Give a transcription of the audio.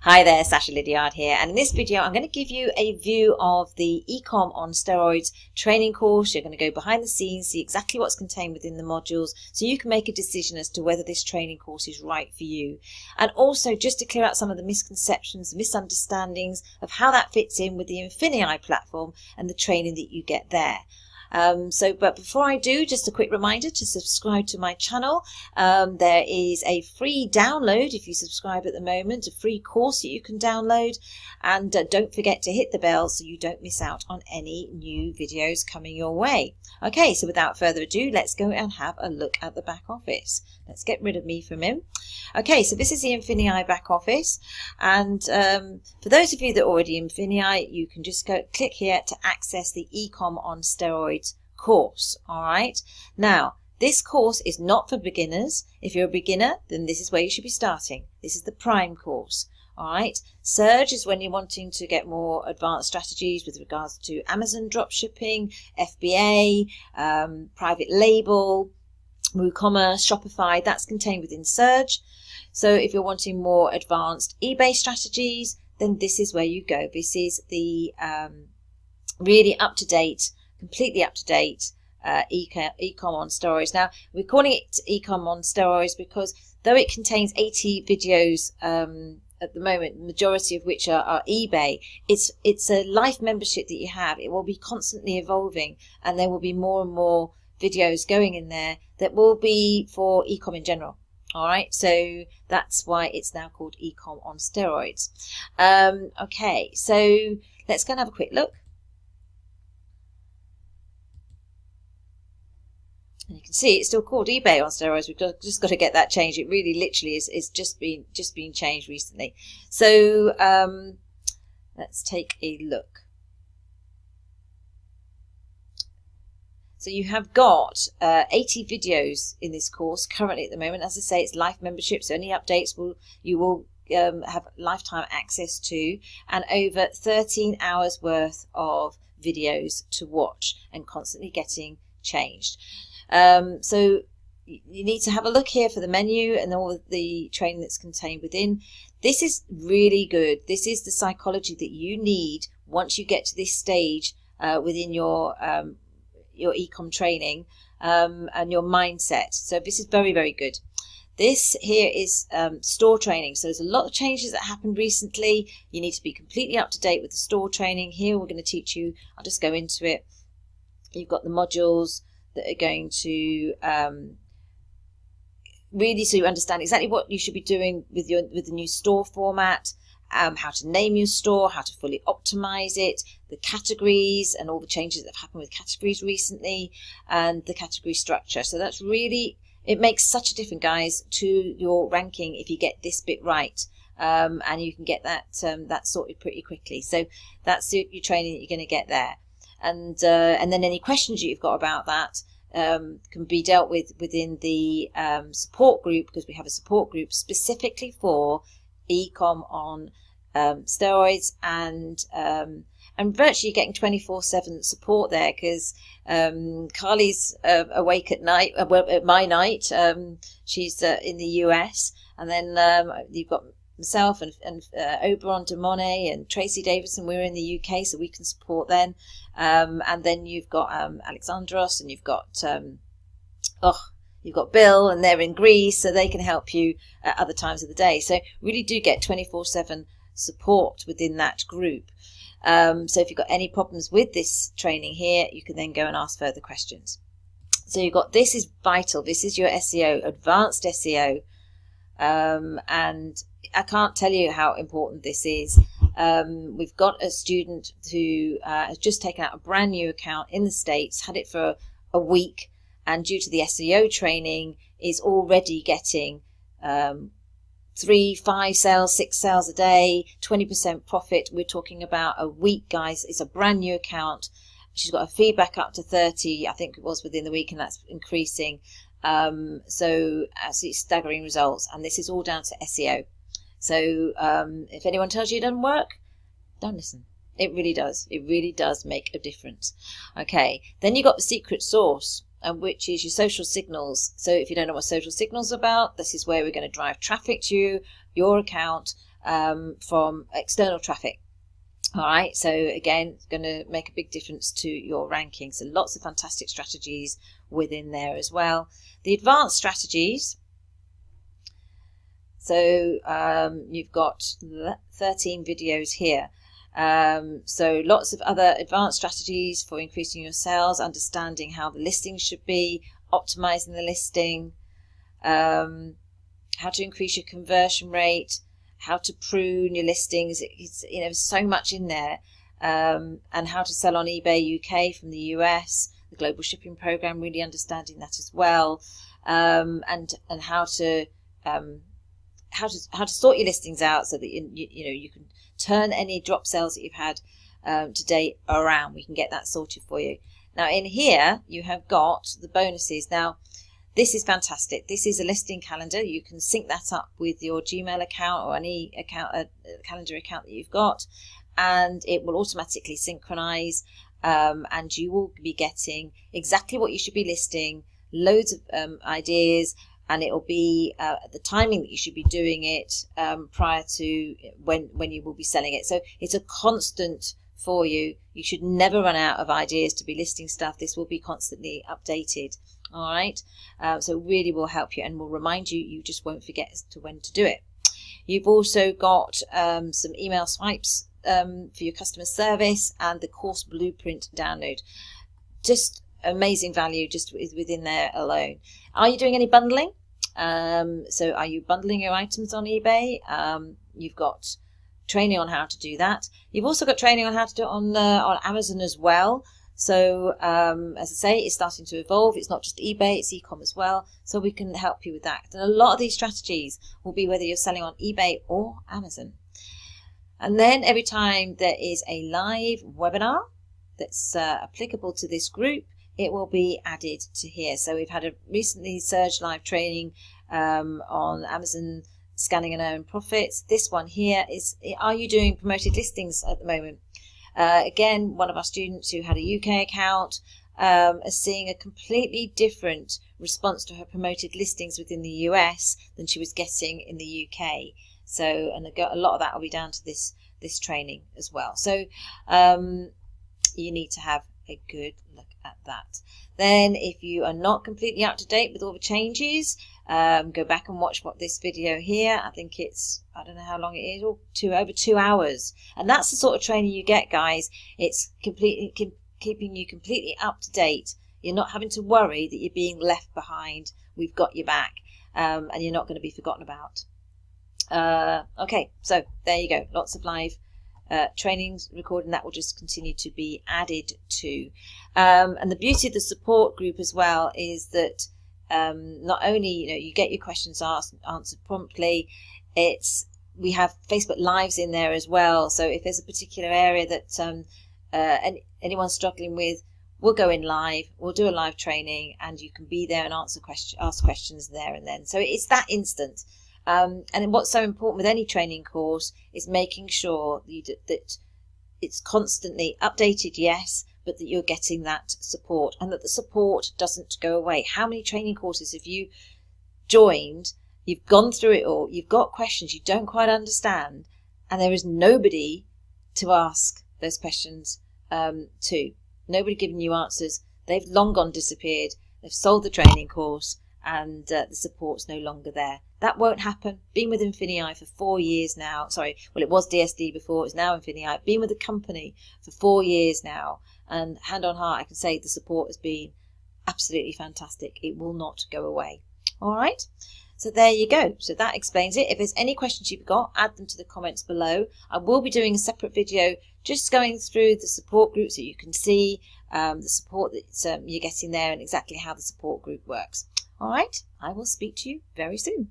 Hi there, Sacha Liddiard here, and in this video I'm going to give you a view of the eCom on Steroids training course. You're going to go behind the scenes, see exactly what's contained within the modules, so you can make a decision as to whether this training course is right for you. And also just to clear out some of the misconceptions, misunderstandings of how that fits in with the Infinii platform and the training that you get there. But before I do, just a quick reminder to subscribe to my channel. There is a free download if you subscribe at the moment, a free course that you can download, and don't forget to hit the bell so you don't miss out on any new videos coming your way. Okay, so without further ado, let's go and have a look at the back office. Let's get rid of me from him. Okay, so this is the Infinii back office, and for those of you that are already Infinii, you can just click here to access the eCom on Steroids course. All right, now this course is not for beginners. If you're a beginner, then this is where you should be starting. This is the prime course. All right, Surge is when you're wanting to get more advanced strategies with regards to Amazon dropshipping, FBA, private label, WooCommerce, Shopify. That's contained within Surge. So if you're wanting more advanced eBay strategies, then this is where you go. This is the really up-to-date, completely up-to-date eCom on Steroids. Now, we're calling it eCom on Steroids because though it contains 80 videos at the moment, the majority of which are eBay, it's a life membership that you have. It will be constantly evolving, and there will be more and more videos going in there that will be for eCom in general. All right, so that's why it's now called eCom on Steroids. Okay, so let's go and have a quick look. And you can see it's still called eBay on Steroids. We've just got to get that changed. It really literally is just been changed recently. So let's take a look. So you have got 80 videos in this course currently at the moment. As I say, it's life membership, so any updates you will have lifetime access to, and over 13 hours worth of videos to watch and constantly getting changed. So you need to have a look here for the menu and all of the training that's contained within. This is really good. This is the psychology that you need once you get to this stage within your eCom training and your mindset. So this is very, very good. This here is store training. So there's a lot of changes that happened recently. You need to be completely up to date with the store training. Here we're going to teach you, I'll just go into it. You've got the modules that are going to really, so you understand exactly what you should be doing with the new store format, how to name your store, how to fully optimize it, the categories and all the changes that have happened with categories recently, and the category structure. So that's really, it makes such a difference, guys, to your ranking if you get this bit right, and you can get that sorted pretty quickly. So that's your training that you're going to get there, and then any questions you've got about that can be dealt with within the support group, because we have a support group specifically for eCom on Steroids, and virtually getting 24/7 support there, because Carly's awake at night, at my night. She's in the US, and then you've got myself and Oberon Demone and Tracy Davison. We're in the UK, so we can support then. And then you've got Alexandros, and you've got Bill, and they're in Greece, so they can help you at other times of the day. So really do get 24/7 support within that group. So if you've got any problems with this training here, you can then go and ask further questions. So you've got, this is vital. This is your SEO, advanced SEO. And I can't tell you how important this is. We've got a student who has just taken out a brand new account in the States, had it for a week, and due to the SEO training is already getting 3, 5 sales, 6 sales a day, 20% profit. We're talking about a week, guys. It's a brand new account. She's got a feedback up to 30, I think it was, within the week, and that's increasing. So it's staggering results, and this is all down to SEO. So if anyone tells you it doesn't work, don't listen. It really does. It really does make a difference. Okay, then you've got the secret sauce, which is your social signals. So if you don't know what social signals are about, this is where we're going to drive traffic to your account from external traffic. All right, so again, it's going to make a big difference to your ranking. So lots of fantastic strategies within there as well. The advanced strategies. So you've got 13 videos here. So lots of other advanced strategies for increasing your sales, understanding how the listing should be, optimizing the listing, how to increase your conversion rate, how to prune your listings. It's, you know, so much in there, and how to sell on eBay UK from the US, the global shipping program, really understanding that as well, and how to sort your listings out so that you can turn any drop sales that you've had to date around. We can get that sorted for you. Now in here you have got the bonuses. Now this is fantastic. This is a listing calendar. You can sync that up with your Gmail account or any account, calendar account that you've got, and it will automatically synchronize, and you will be getting exactly what you should be listing, loads of ideas, and it will be the timing that you should be doing it prior to when you will be selling it. So it's a constant for you. You should never run out of ideas to be listing stuff. This will be constantly updated. All right, so really will help you and will remind you. You just won't forget as to when to do it. You've also got some email swipes for your customer service and the course blueprint download. Just amazing value just within there alone. Are you doing any bundling? So are you bundling your items on eBay? You've got training on how to do that. You've also got training on how to do it on Amazon as well. So as I say, it's starting to evolve. It's not just eBay, it's eCom as well. So we can help you with that. And a lot of these strategies will be whether you're selling on eBay or Amazon. And then every time there is a live webinar that's applicable to this group, it will be added to here. So we've had a recently surge live training on Amazon scanning and earn profits. This one here is, are you doing promoted listings at the moment? Again, one of our students who had a UK account is seeing a completely different response to her promoted listings within the US than she was getting in the UK. So, and a lot of that will be down to this training as well. So you need to have a good look at that. Then if you are not completely up to date with all the changes, go back and watch this video here. I think it's, I don't know how long it is, over 2 hours. And that's the sort of training you get, guys. It's completely keeping you completely up to date. You're not having to worry that you're being left behind. We've got your back, and you're not going to be forgotten about. Okay, so there you go. Lots of live trainings recording that will just continue to be added to. And the beauty of the support group as well is that not only you get your questions answered promptly, we have Facebook Lives in there as well. So if there's a particular area that anyone's struggling with, we'll go in live, we'll do a live training, and you can be there and ask questions there and then. So it's that instant. And what's so important with any training course is making sure that it's constantly updated, yes, but that you're getting that support and that the support doesn't go away. How many training courses have you joined? You've gone through it all. You've got questions you don't quite understand, and there is nobody to ask those questions to. Nobody giving you answers. They've long gone disappeared. They've sold the training course, and the support's no longer there. That won't happen. Been with Infinii for 4 years now. Sorry, well, it was DSD before. It's now Infinii. Been with the company for 4 years now, and hand on heart, I can say the support has been absolutely fantastic. It will not go away. All right. So there you go. So that explains it. If there's any questions you've got, add them to the comments below. I will be doing a separate video just going through the support group so you can see the support that you're getting there and exactly how the support group works. All right. I will speak to you very soon.